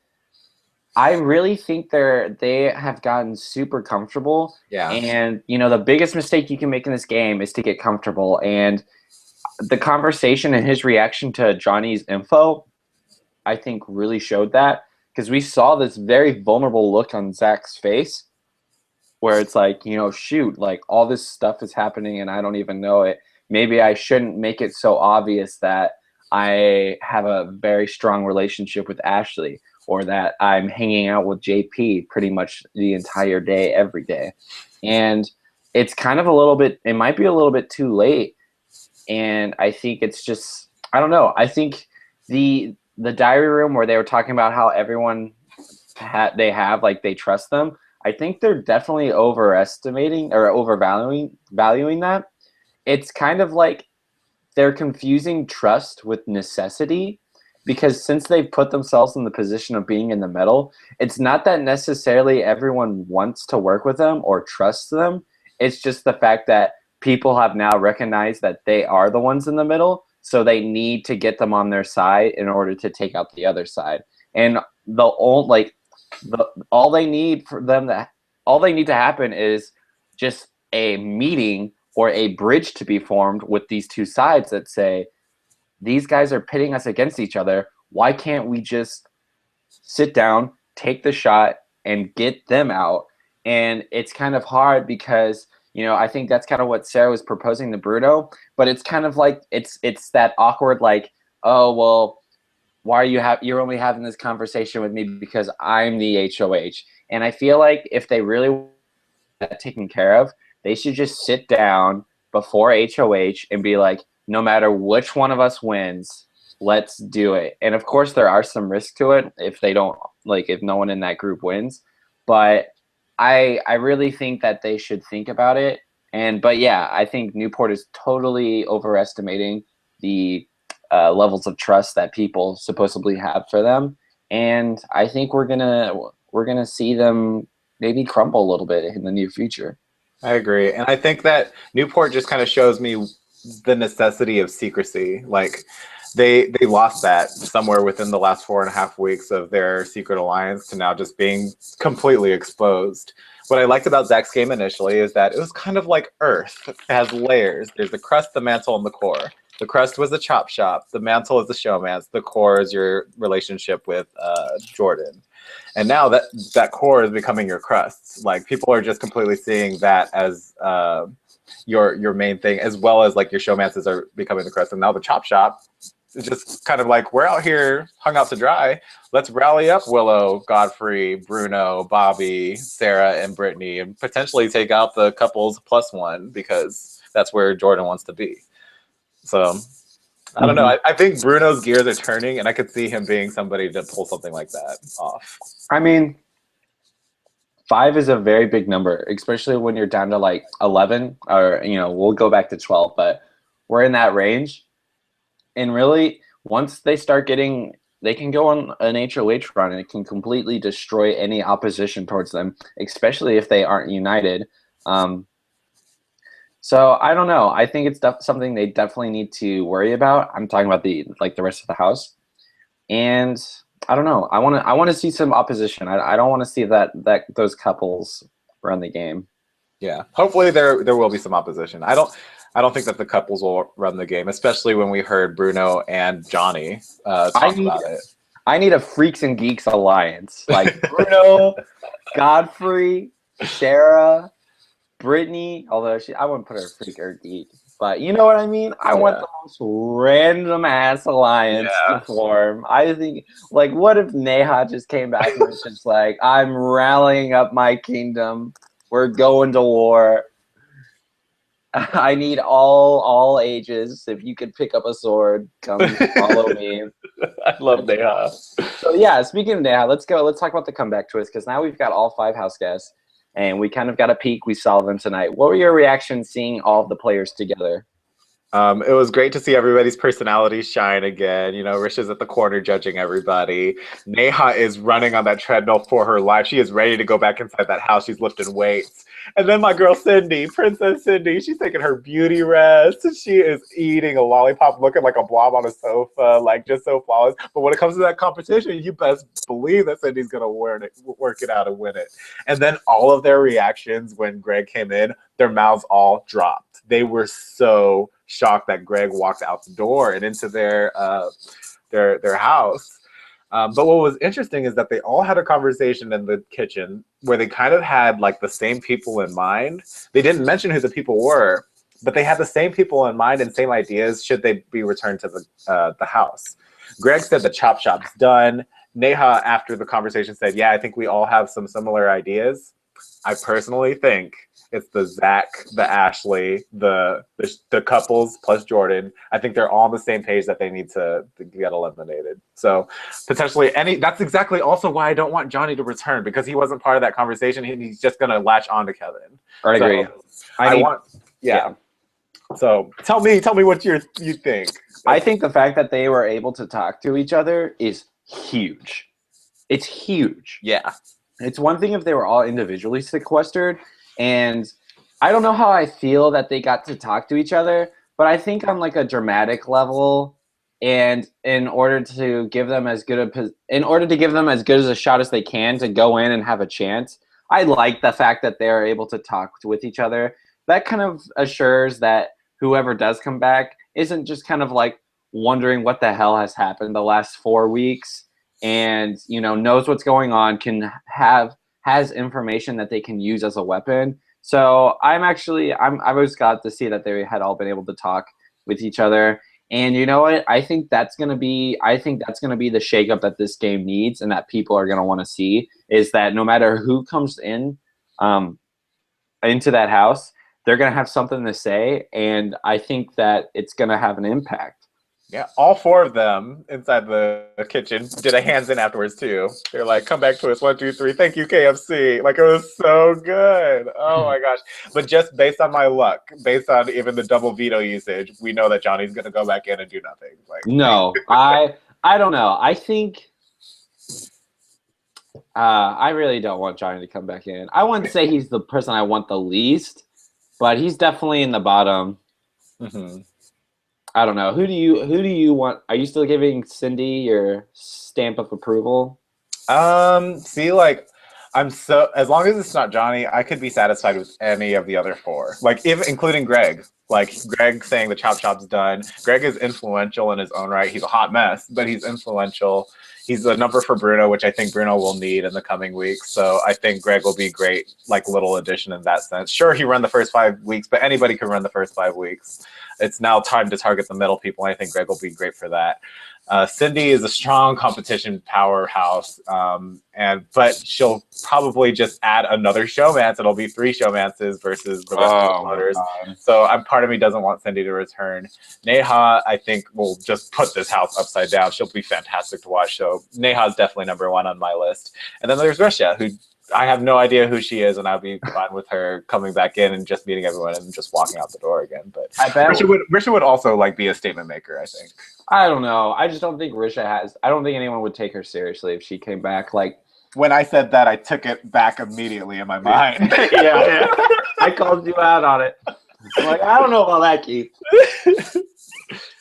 I really think they have gotten super comfortable. Yeah. And the biggest mistake you can make in this game is to get comfortable. And the conversation and his reaction to Johnny's info, I think really showed that because we saw this very vulnerable look on Zach's face where it's like, shoot, like all this stuff is happening and I don't even know it. Maybe I shouldn't make it so obvious that I have a very strong relationship with Ashley or that I'm hanging out with JP pretty much the entire day, every day. And it's kind of it might be a little bit too late. And I think it's just, I don't know. I think the diary room where they were talking about how everyone they trust them. I think they're definitely overestimating or valuing that. It's kind of like they're confusing trust with necessity because since they've put themselves in the position of being in the middle, it's not that necessarily everyone wants to work with them or trusts them. It's just the fact that people have now recognized that they are the ones in the middle, so they need to get them on their side in order to take out the other side. And all they need to happen is just a meeting or a bridge to be formed with these two sides that say, these guys are pitting us against each other. Why can't we just sit down, take the shot, and get them out? And it's kind of hard because, I think that's kind of what Sarah was proposing to Bruno, but it's kind of like, it's that awkward, like, oh, well, why are you're only having this conversation with me because I'm the HOH. And I feel like if they really want that taken care of, they should just sit down before HOH and be like, no matter which one of us wins, let's do it. And of course there are some risks to it if no one in that group wins. But I really think that they should think about it. But yeah, I think Newport is totally overestimating the levels of trust that people supposedly have for them. And I think we're gonna see them maybe crumble a little bit in the near future. I agree. And I think that Newport just kind of shows me the necessity of secrecy. Like they lost that somewhere within the last 4.5 weeks of their secret alliance to now just being completely exposed. What I liked about Zach's game initially is that it was kind of like Earth. It has layers. There's the crust, the mantle, and the core. The crust was the chop shop. The mantle is the showmance. The core is your relationship with Jordan. And now that core is becoming your crust. Like people are just completely seeing that as your main thing, as well as like your showmances are becoming the crust. And now the chop shop It's just kind of like, we're out here hung out to dry. Let's rally up Willow, Godfrey, Bruno, Bobby, Sarah, and Brittany, and potentially take out the couples plus one, because that's where Jordan wants to be. So I don't know. I think Bruno's gears are turning, and I could see him being somebody to pull something like that off. I mean, 5 is a very big number, especially when you're down to like 11, or we'll go back to 12, but we're in that range. And really, once they start getting, they can go on an HOH run, and it can completely destroy any opposition towards them, especially if they aren't united. So I don't know. I think it's something they definitely need to worry about. I'm talking about the rest of the house, and I don't know. I want to see some opposition. I don't want to see that those couples run the game. Yeah, hopefully there will be some opposition. I don't think that the couples will run the game, especially when we heard Bruno and Johnny talk about it. I need a Freaks and Geeks alliance, like Bruno, Godfrey, Sarah, Brittany. Although I wouldn't put her a freak or geek, but you know what I mean. I want the most random ass alliance to form. I think, like, what if Neha just came back and was just like, "I'm rallying up my kingdom. We're going to war. I need all ages. If you could pick up a sword, come follow me." I love Neha. So yeah, speaking of Neha, let's go. Let's talk about the comeback twist, because now we've got all 5 house guests, and we kind of got a peek. We saw them tonight. What were your reactions seeing all of the players together? It was great to see everybody's personalities shine again. Rish is at the corner judging everybody. Neha is running on that treadmill for her life. She is ready to go back inside that house. She's lifting weights. And then my girl Cindy, Princess Cindy, she's taking her beauty rest. She is eating a lollipop, looking like a blob on a sofa, like just so flawless. But when it comes to that competition, you best believe that Cindy's going to work it out and win it. And then all of their reactions when Greg came in, their mouths all dropped. They were so shocked that Greg walked out the door and into their house. But what was interesting is that they all had a conversation in the kitchen where they kind of had like the same people in mind. They didn't mention who the people were, but they had the same people in mind and same ideas should they be returned to the house. Greg said the chop shop's done. Neha, after the conversation, said, "Yeah, I think we all have some similar ideas." I personally think it's the Zach, the Ashley, the couples plus Jordan. I think they're all on the same page that they need to get eliminated. So potentially that's exactly also why I don't want Johnny to return, because he wasn't part of that conversation. He's just going to latch on to Kevin. I agree. Yeah. So tell me what you think. I think the fact that they were able to talk to each other is huge. It's huge. Yeah. It's one thing if they were all individually sequestered, and I don't know how I feel that they got to talk to each other, but I think on like a dramatic level, and in order to give them as good as a shot as they can to go in and have a chance, I like the fact that they're able to talk with each other. That kind of assures that whoever does come back isn't just kind of like wondering what the hell has happened the last 4 weeks, and knows what's going on, has information that they can use as a weapon. So I was glad to see that they had all been able to talk with each other. And you know what? I think that's gonna be the shakeup that this game needs, and that people are gonna want to see, is that no matter who comes in into that house, they're gonna have something to say, and I think that it's gonna have an impact. Yeah, all 4 of them inside the kitchen did a hands in afterwards too. They're like, "Come back to us, 1, 2, 3. Thank you, KFC." Like, it was so good. Oh my gosh! But just based on my luck, based on even the double veto usage, we know that Johnny's gonna go back in and do nothing. Like, no, I don't know. I think I really don't want Johnny to come back in. I wouldn't say he's the person I want the least, but he's definitely in the bottom. Mm-hmm. I don't know. Who do you want? Are you still giving Cindy your stamp of approval? See, like, as long as it's not Johnny, I could be satisfied with any of the other four. Like including Greg. Like Greg saying the chop chop's done. Greg is influential in his own right. He's a hot mess, but he's influential. He's a number for Bruno, which I think Bruno will need in the coming weeks. So I think Greg will be great, like little addition in that sense. Sure, he ran the first 5 weeks, but anybody can run the first 5 weeks. It's now time to target the middle people, and I think Greg will be great for that. Cindy is a strong competition powerhouse, but she'll probably just add another showmance. It'll be 3 showmances versus the rest of the voters. So part of me doesn't want Cindy to return. Neha, I think, will just put this house upside down. She'll be fantastic to watch. So Neha is definitely number 1 on my list. And then there's Risha, who I have no idea who she is, and I'll be fine with her coming back in and just meeting everyone and just walking out the door again. But I bet Risha would also like be a statement maker, I think. I don't know. I just don't think Risha has. I don't think anyone would take her seriously if she came back. Like when I said that, I took it back immediately in my mind. yeah. I called you out on it. I'm like, I don't know about that, Keith.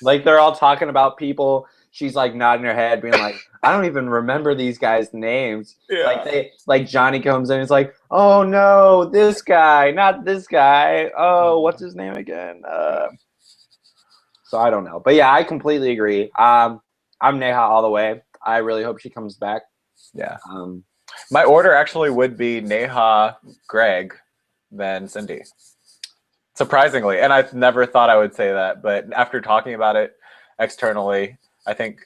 Like they're all talking about people. She's like nodding her head, being like, I don't even remember these guys' names. Yeah. Like Johnny comes in and is like, oh no, this guy, not this guy. Oh, what's his name again? So I don't know. But yeah, I completely agree. I'm Neha all the way. I really hope she comes back. Yeah. My order actually would be Neha, Greg, then Cindy. Surprisingly. And I've never thought I would say that. But after talking about it externally, I think...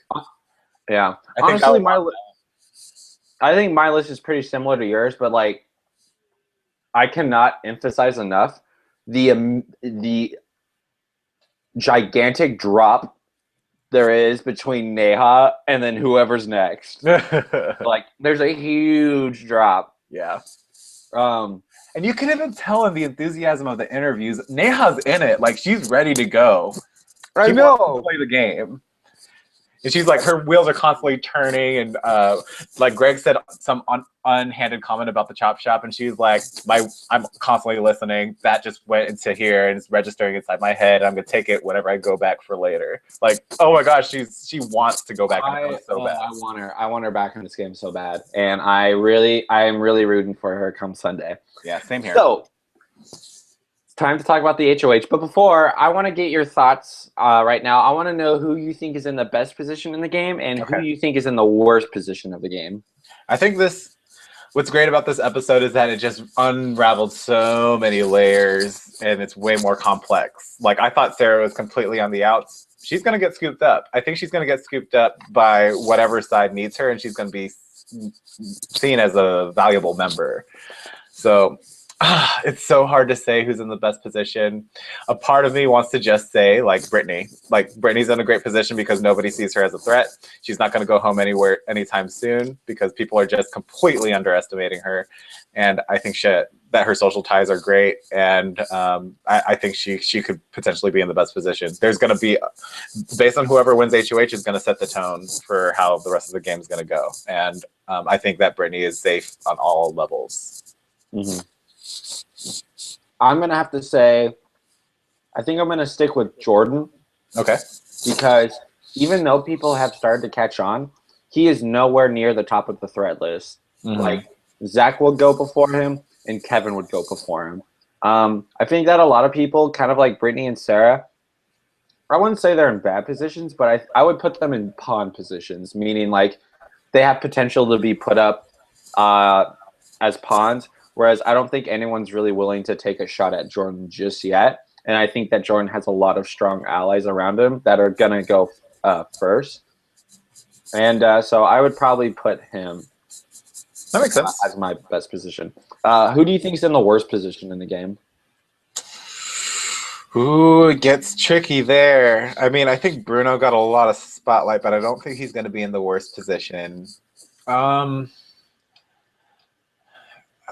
Yeah. Honestly, I think my list is pretty similar to yours, but like I cannot emphasize enough the gigantic drop there is between Neha and then whoever's next. Like there's a huge drop. Yeah. And you can even tell in the enthusiasm of the interviews, Neha's in it. Like she's ready to go. I know. Wants to play the game. And she's like, her wheels are constantly turning, and like Greg said, some unhanded comment about the chop shop, and she's like, I'm constantly listening. That just went into here and it's registering inside my head. I'm gonna take it whenever I go back for later. Like, oh my gosh, she wants to go back so bad. I want her back in this game so bad, and I am really rooting for her come Sunday. Yeah, same here. So it's time to talk about the HOH, but before, I want to get your thoughts right now. I want to know who you think is in the best position in the game and who you think is in the worst position of the game. I think what's great about this episode is that it just unraveled so many layers and it's way more complex. Like I thought Sarah was completely on the outs. She's going to get scooped up. I think she's going to get scooped up by whatever side needs her, and she's going to be seen as a valuable member. So it's so hard to say who's in the best position. A part of me wants to just say, like, Brittany. Like, Brittany's in a great position because nobody sees her as a threat. She's not going to go home anywhere anytime soon because people are just completely underestimating her. And I think that her social ties are great. And I think she could potentially be in the best position. There's going to be, based on whoever wins HOH, is going to set the tone for how the rest of the game is going to go. And I think that Brittany is safe on all levels. Mm-hmm. I'm going to have to say, I think I'm going to stick with Jordan. Okay. Because even though people have started to catch on, he is nowhere near the top of the threat list. Mm-hmm. Like, Zach would go before him, and Kevin would go before him. I think that a lot of people, kind of like Brittany and Sarah, I wouldn't say they're in bad positions, but I would put them in pawn positions, meaning, like, they have potential to be put up as pawns. Whereas I don't think anyone's really willing to take a shot at Jordan just yet. And I think that Jordan has a lot of strong allies around him that are going to go first. And so I would probably put him that makes sense. As my best position. Who do you think is in the worst position in the game? Ooh, it gets tricky there. I mean, I think Bruno got a lot of spotlight, but I don't think he's going to be in the worst position.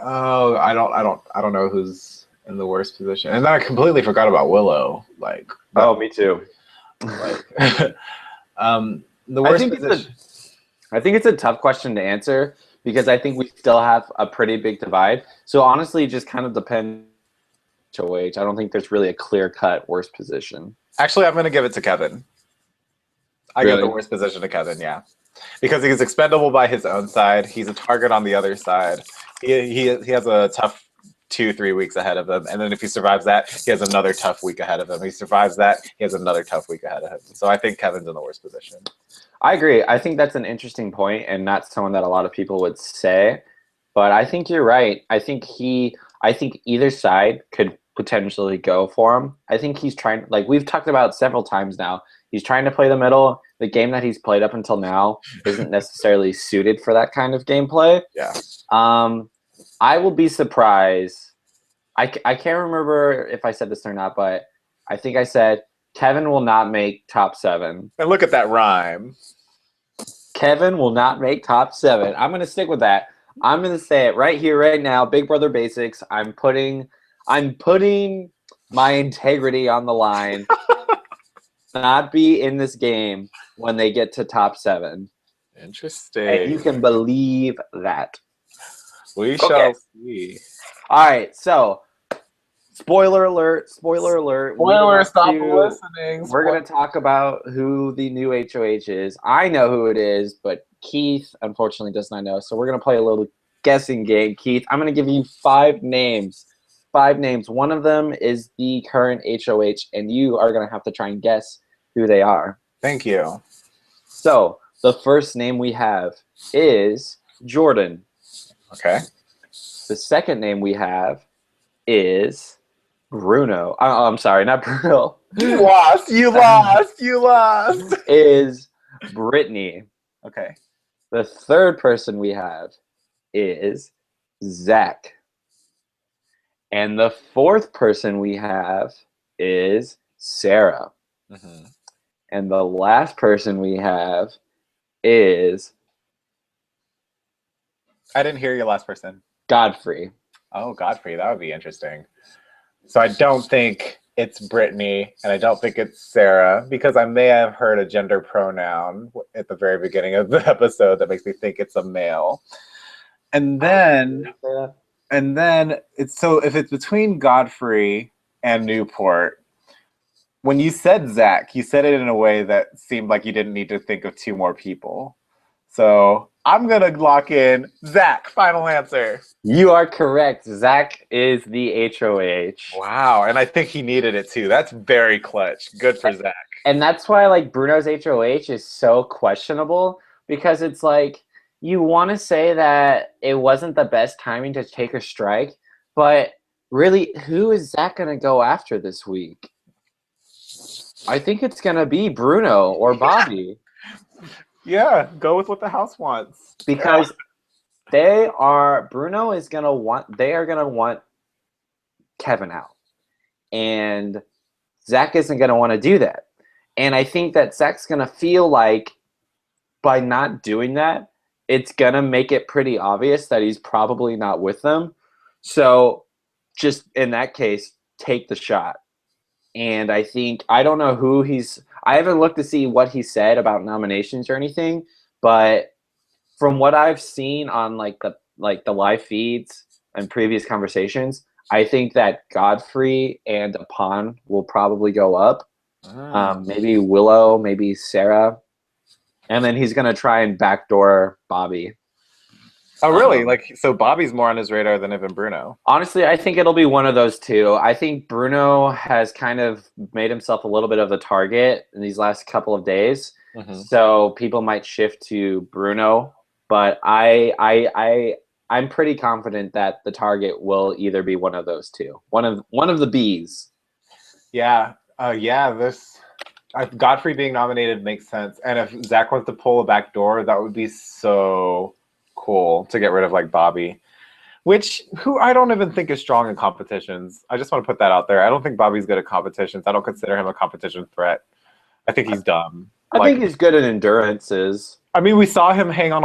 Oh, I don't know who's in the worst position. And then I completely forgot about Willow. Like, me too. Like, the worst position. I think it's a tough question to answer because I think we still have a pretty big divide. So honestly, it just kind of depends. HOH. I don't think there's really a clear-cut worst position. Actually, I'm going to give it to Kevin. I give the worst position to Kevin, yeah. Because he's expendable by his own side. He's a target on the other side. he has a tough 2-3 weeks ahead of him, and then if he survives that, he has another tough week ahead of him. If he survives that, he has another tough week ahead of him. So I think Kevin's in the worst position. I agree. I think that's an interesting point, and not someone that a lot of people would say. But I think you're right. I think either side could potentially go for him. I think he's trying, like we've talked about several times now, he's trying to play the middle. The game that he's played up until now isn't necessarily suited for that kind of gameplay. Yeah. I will be surprised. I can't remember if I said this or not, but I think I said Kevin will not make top 7. And look at that rhyme. Kevin will not make top 7. I'm going to stick with that. I'm going to say it right here, right now. Big Brother Basics. I'm putting my integrity on the line. Not be in this game when they get to top 7. Interesting. And you can believe that. We shall see. All right, so spoiler alert. Spoiler, stop listening. We're going to talk about who the new HOH is. I know who it is, but Keith, unfortunately, does not know. So we're going to play a little guessing game. Keith, I'm going to give you 5 names. 5 names. One of them is the current HOH, and you are going to have to try and guess who they are. Thank you. So the first name we have is Jordan. Okay. The second name we have is Bruno. I'm sorry, not Bruno. You lost. Is Brittany. Okay. The third person we have is Zach. And the fourth person we have is Sarah. Mm-hmm. And the last person we have is... I didn't hear your last person. Godfrey. Oh, Godfrey. That would be interesting. So I don't think it's Brittany, and I don't think it's Sarah, because I may have heard a gender pronoun at the very beginning of the episode that makes me think it's a male. And then it's so if it's between Godfrey and Newport, when you said Zach, you said it in a way that seemed like you didn't need to think of 2 more people. So I'm going to lock in Zach. Final answer. You are correct. Zach is the HOH. Wow. And I think he needed it too. That's very clutch. Good for Zach. And that's why like Bruno's HOH is so questionable, because it's like you want to say that it wasn't the best timing to take a strike, but really, who is Zach going to go after this week? I think it's going to be Bruno or Bobby. Yeah, go with what the house wants. Because they are going to want Kevin out. And Zach isn't going to want to do that. And I think that Zach's going to feel like by not doing that, it's going to make it pretty obvious that he's probably not with them. So just in that case, take the shot. And I don't know who I haven't looked to see what he said about nominations or anything, but from what I've seen on like the live feeds and previous conversations, I think that Godfrey and Apon will probably go up. Maybe Willow, maybe Sarah. And then he's going to try and backdoor Bobby. Oh, really? So Bobby's more on his radar than even Bruno. Honestly, I think it'll be one of those two. I think Bruno has kind of made himself a little bit of the target in these last couple of days. Mm-hmm. So people might shift to Bruno. But I'm pretty confident that the target will either be one of those two. One of the Bs. Yeah. Godfrey being nominated makes sense. And if Zach wants to pull a back door, that would be so cool to get rid of like Bobby, who I don't even think is strong in competitions. I just want to put that out there. I don't think Bobby's good at competitions. I don't consider him a competition threat. I think he's dumb. I think he's good at endurances. I mean, we saw him hang on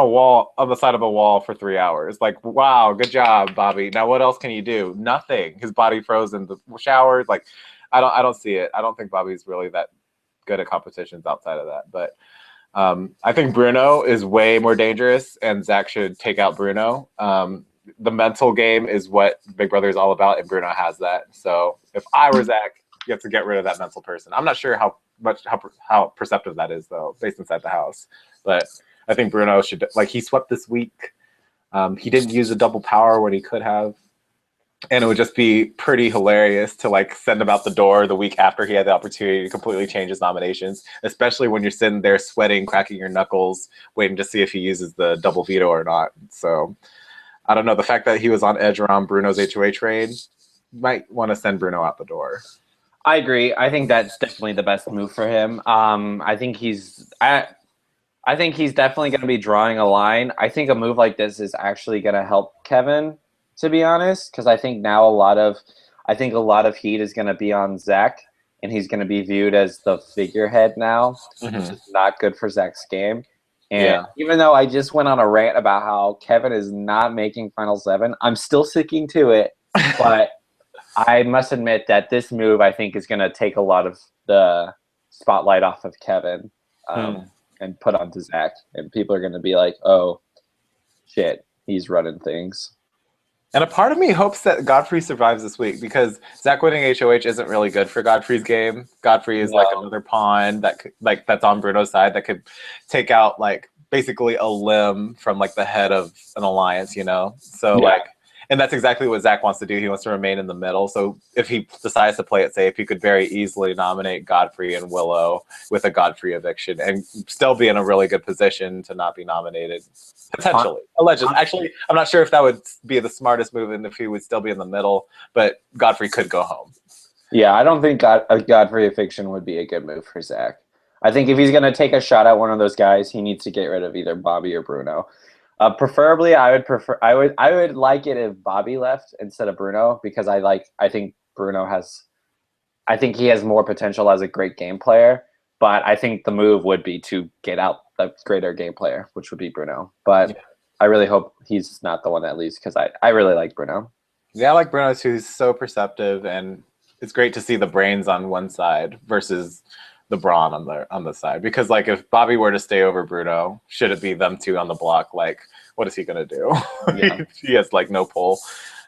the side of a wall for 3 hours. Like, wow, good job, Bobby. Now what else can you do? Nothing. His body froze in the showers. Like, I don't see it. I don't think Bobby's really that good at competitions outside of that. But I think Bruno is way more dangerous, and Zach should take out Bruno. The mental game is what Big Brother is all about, and Bruno has that. So if I were Zach, you have to get rid of that mental person. I'm not sure how perceptive that is, though, based inside the house. But I think Bruno should, he swept this week. He didn't use a double power when he could have. And it would just be pretty hilarious to like send him out the door the week after he had the opportunity to completely change his nominations, especially when you're sitting there sweating, cracking your knuckles, waiting to see if he uses the double veto or not. So I don't know. The fact that he was on edge around Bruno's HOH raid might want to send Bruno out the door. I agree. I think that's definitely the best move for him. I think he's definitely going to be drawing a line. I think a move like this is actually going to help Kevin, to be honest, because I think now a lot of heat is going to be on Zach, and he's going to be viewed as the figurehead now, which is not good for Zach's game. And even though I just went on a rant about how Kevin is not making Final 7, I'm still sticking to it. But I must admit that this move, I think, is going to take a lot of the spotlight off of Kevin and put onto Zach. And people are going to be like, oh, shit, he's running things. And a part of me hopes that Godfrey survives this week because Zach winning HOH isn't really good for Godfrey's game. Godfrey is like another pawn that could, like that's on Bruno's side that could take out like basically a limb from like the head of an alliance, you know? So like, and that's exactly what Zach wants to do. He wants to remain in the middle. So if he decides to play it safe, he could very easily nominate Godfrey and Willow with a Godfrey eviction and still be in a really good position to not be nominated. Potentially. Allegedly. Actually, I'm not sure if that would be the smartest move and if he would still be in the middle, but Godfrey could go home. Yeah, I don't think a Godfrey eviction would be a good move for Zach. I think if he's going to take a shot at one of those guys, he needs to get rid of either Bobby or Bruno. Preferably, I would like it if Bobby left instead of Bruno because I think he has more potential as a great game player. But I think the move would be to get out the greater game player, which would be Bruno. But I really hope he's not the one that leaves because I really like Bruno. Yeah, I like Bruno too. He's so perceptive, and it's great to see the brains on one side versus the brawn on the side. Because like if Bobby were to stay over Bruno, should it be them two on the block? Like, what is he gonna do? Yeah. He has like no pull,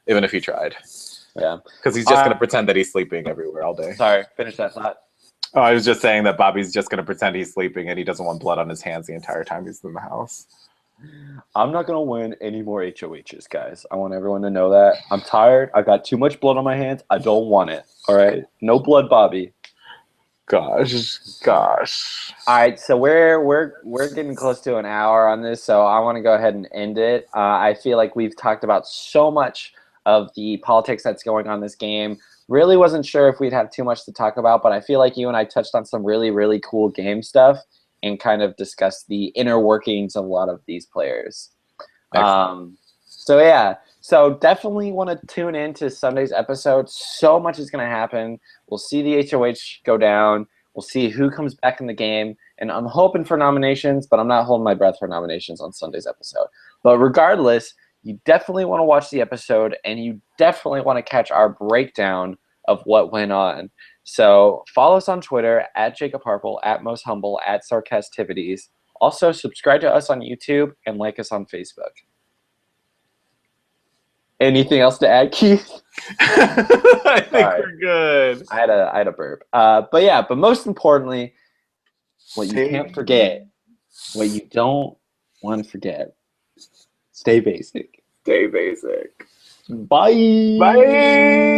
even if he tried. Yeah, because he's just gonna pretend that he's sleeping everywhere all day. Sorry, finish that thought. Oh, I was just saying that Bobby's just going to pretend he's sleeping and he doesn't want blood on his hands the entire time he's in the house. I'm not going to win any more HOHs, guys. I want everyone to know that. I'm tired. I got too much blood on my hands. I don't want it. All right? No blood, Bobby. Gosh. All right, so we're getting close to an hour on this, so I want to go ahead and end it. I feel like we've talked about so much of the politics that's going on this game. Really wasn't sure if we'd have too much to talk about, but I feel like you and I touched on some really, really cool game stuff and kind of discussed the inner workings of a lot of these players. So definitely want to tune in to Sunday's episode. So much is going to happen. We'll see the HOH go down. We'll see who comes back in the game. And I'm hoping for nominations, but I'm not holding my breath for nominations on Sunday's episode. But regardless, you definitely want to watch the episode, and you definitely want to catch our breakdown of what went on. So follow us on Twitter, @JacobHarple, @MostHumble, @Sarcastivities. Also, subscribe to us on YouTube and like us on Facebook. Anything else to add, Keith? I think we're good. I had a burp. But most importantly, what you can't forget, what you don't want to forget, stay basic. Stay basic. Bye. Bye.